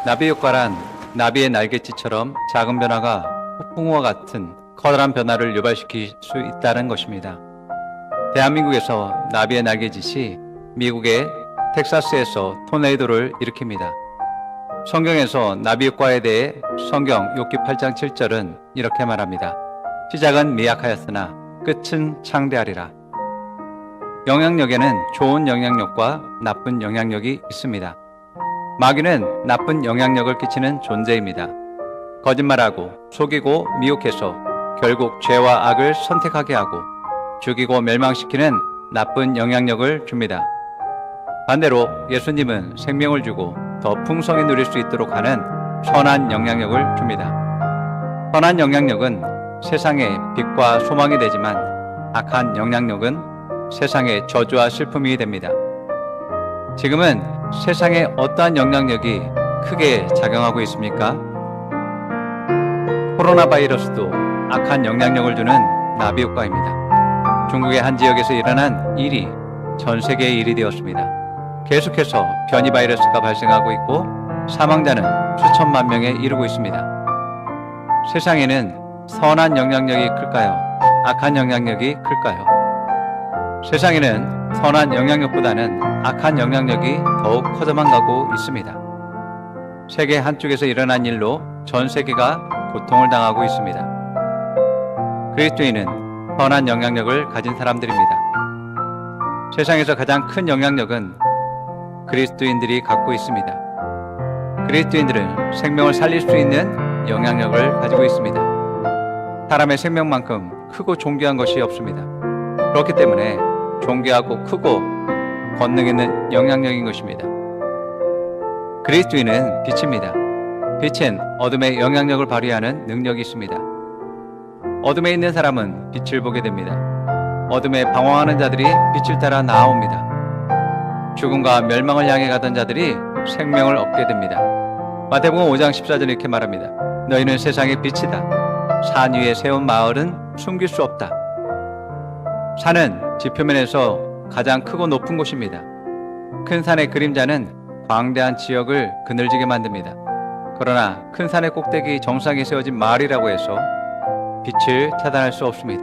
나비 효과란 나비의 날갯짓처럼 작은 변화가 폭풍우와 같은 커다란 변화를 유발시킬 수 있다는 것입니다. 대한민국에서 나비의 날갯짓이 미국의 텍사스에서 토네이도를 일으킵니다. 성경에서 나비 효과에 대해 성경 욥기 8장 7절은 이렇게 말합니다. 시작은 미약하였으나 끝은 창대하리라. 영향력에는 좋은 영향력과 나쁜 영향력이 있습니다. 마귀는 나쁜 영향력을 끼치는 존재입니다. 거짓말하고 속이고 미혹해서 결국 죄와 악을 선택하게 하고 죽이고 멸망시키는 나쁜 영향력을 줍니다. 반대로 예수님은 생명을 주고 더 풍성히 누릴 수 있도록 하는 선한 영향력을 줍니다. 선한 영향력은 세상의 빛과 소망이 되지만 악한 영향력은 세상의 저주와 슬픔이 됩니다. 지금은 세상에 어떠한 영향력이 크게 작용하고 있습니까? 코로나 바이러스도 악한 영향력을 주는 나비 효과입니다. 중국의 한 지역에서 일어난 일이 전 세계의 일이 되었습니다. 계속해서 변이 바이러스가 발생하고 있고 사망자는 수천만 명에 이르고 있습니다. 세상에는 선한 영향력이 클까요? 악한 영향력이 클까요? 세상에는 선한 영향력보다는 악한 영향력이 더욱 커져만 가고 있습니다. 세계 한쪽에서 일어난 일로 전 세계가 고통을 당하고 있습니다. 그리스도인은 선한 영향력을 가진 사람들입니다. 세상에서 가장 큰 영향력은 그리스도인들이 갖고 있습니다. 그리스도인들은 생명을 살릴 수 있는 영향력을 가지고 있습니다. 사람의 생명만큼 크고 존귀한 것이 없습니다. 그렇기 때문에 존귀하고 크고 권능 있는 영향력인 것입니다. 그리스도인은 빛입니다. 빛은 어둠의 영향력을 발휘하는 능력이 있습니다. 어둠에 있는 사람은 빛을 보게 됩니다. 어둠에 방황하는 자들이 빛을 따라 나아옵니다. 죽음과 멸망을 향해 가던 자들이 생명을 얻게 됩니다. 마태복음 5장 14절에 이렇게 말합니다. 너희는 세상의 빛이다. 산 위에 세운 마을은 숨길 수 없다. 산은 지표면에서 가장 크고 높은 곳입니다. 큰 산의 그림자는 광대한 지역을 그늘지게 만듭니다. 그러나 큰 산의 꼭대기 정상에 세워진 마을이라고 해서 빛을 차단할 수 없습니다.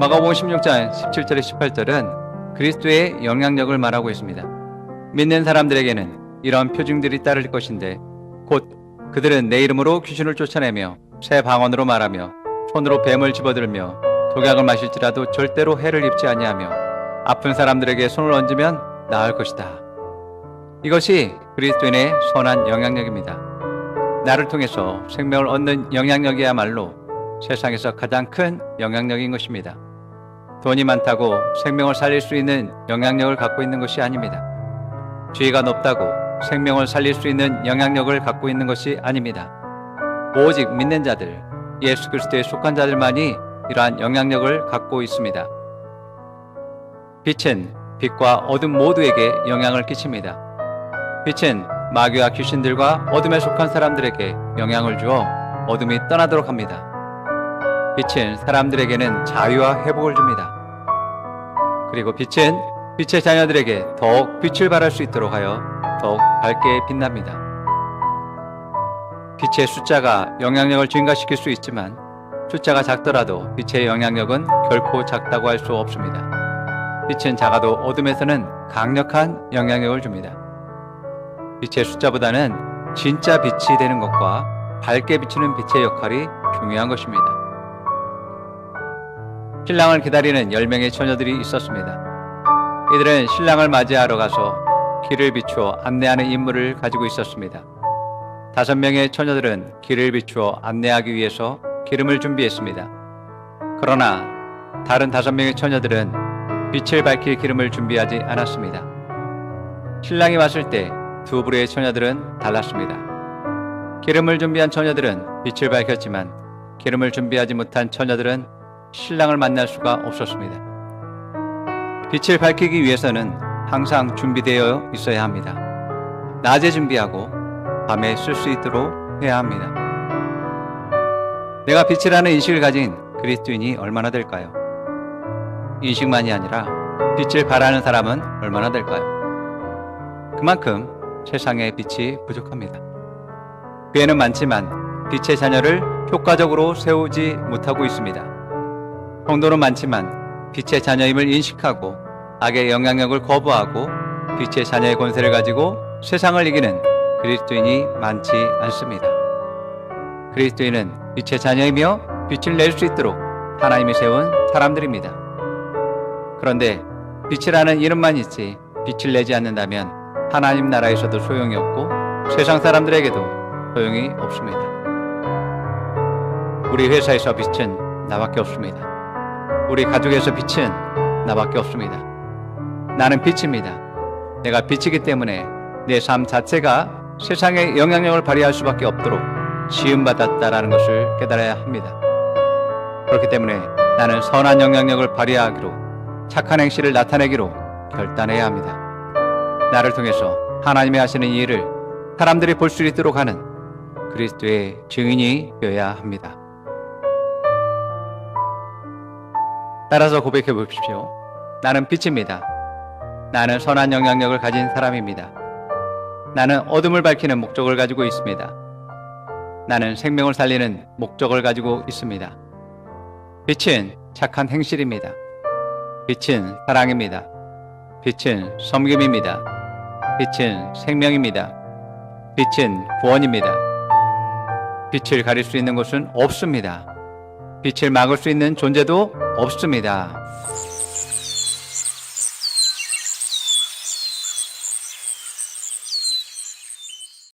마가복음 16장 17절에 18절은 그리스도의 영향력을 말하고 있습니다. 믿는 사람들에게는 이런 표징들이 따를 것인데 곧 그들은 내 이름으로 귀신을 쫓아내며 새 방언으로 말하며 손으로 뱀을 집어들며 독약을 마실지라도 절대로 해를 입지 아니하며 아픈 사람들에게 손을 얹으면 나을 것이다. 이것이 그리스도인의 선한 영향력입니다. 나를 통해서 생명을 얻는 영향력이야말로 세상에서 가장 큰 영향력인 것입니다. 돈이 많다고 생명을 살릴 수 있는 영향력을 갖고 있는 것이 아닙니다. 지위가 높다고 생명을 살릴 수 있는 영향력을 갖고 있는 것이 아닙니다. 오직 믿는 자들, 예수 그리스도에 속한 자들만이 이러한 영향력을 갖고 있습니다. 빛은 빛과 어둠 모두에게 영향을 끼칩니다. 빛은 마귀와 귀신들과 어둠에 속한 사람들에게 영향을 주어 어둠이 떠나도록 합니다. 빛은 사람들에게는 자유와 회복을 줍니다. 그리고 빛은 빛의 자녀들에게 더욱 빛을 발할 수 있도록 하여 더욱 밝게 빛납니다. 빛의 숫자가 영향력을 증가시킬 수 있지만 숫자가 작더라도 빛의 영향력은 결코 작다고 할 수 없습니다. 빛은 작아도 어둠에서는 강력한 영향력을 줍니다. 빛의 숫자보다는 진짜 빛이 되는 것과 밝게 비추는 빛의 역할이 중요한 것입니다. 신랑을 기다리는 10명의 처녀들이 있었습니다. 이들은 신랑을 맞이하러 가서 길을 비추어 안내하는 임무를 가지고 있었습니다. 5명의 처녀들은 길을 비추어 안내하기 위해서 기름을 준비했습니다. 그러나 다른 5명의 처녀들은 빛을 밝힐 기름을 준비하지 않았습니다. 신랑이 왔을 때 두 부류의 처녀들은 달랐습니다. 기름을 준비한 처녀들은 빛을 밝혔지만 기름을 준비하지 못한 처녀들은 신랑을 만날 수가 없었습니다. 빛을 밝히기 위해서는 항상 준비되어 있어야 합니다. 낮에 준비하고 밤에 쓸 수 있도록 해야 합니다. 내가 빛이라는 인식을 가진 그리스도인이 얼마나 될까요? 인식만이 아니라 빛을 발하는 사람은 얼마나 될까요? 그만큼 세상의 빛이 부족합니다. 교회는 많지만 빛의 자녀를 효과적으로 세우지 못하고 있습니다. 성도는 많지만 빛의 자녀임을 인식하고 악의 영향력을 거부하고 빛의 자녀의 권세를 가지고 세상을 이기는 그리스도인이 많지 않습니다. 그리스도인은 빛의 자녀이며 빛을 낼 수 있도록 하나님이 세운 사람들입니다. 그런데 빛이라는 이름만 있지 빛을 내지 않는다면 하나님 나라에서도 소용이 없고 세상 사람들에게도 소용이 없습니다. 우리 회사에서 빛은 나밖에 없습니다. 우리 가족에서 빛은 나밖에 없습니다. 나는 빛입니다. 내가 빛이기 때문에 내 삶 자체가 세상에 영향력을 발휘할 수밖에 없도록 지음받았다라는 것을 깨달아야 합니다. 그렇기 때문에 나는 선한 영향력을 발휘하기로, 착한 행실을 나타내기로 결단해야 합니다. 나를 통해서 하나님이 하시는 이 일을 사람들이 볼 수 있도록 하는 그리스도의 증인이 되어야 합니다. 따라서 고백해 보십시오. 나는 빛입니다. 나는 선한 영향력을 가진 사람입니다. 나는 어둠을 밝히는 목적을 가지고 있습니다. 나는 생명을 살리는 목적을 가지고 있습니다. 빛은 착한 행실입니다. 빛은 사랑입니다. 빛은 섬김입니다. 빛은 생명입니다. 빛은 구원입니다. 빛을 가릴 수 있는 곳은 없습니다. 빛을 막을 수 있는 존재도 없습니다.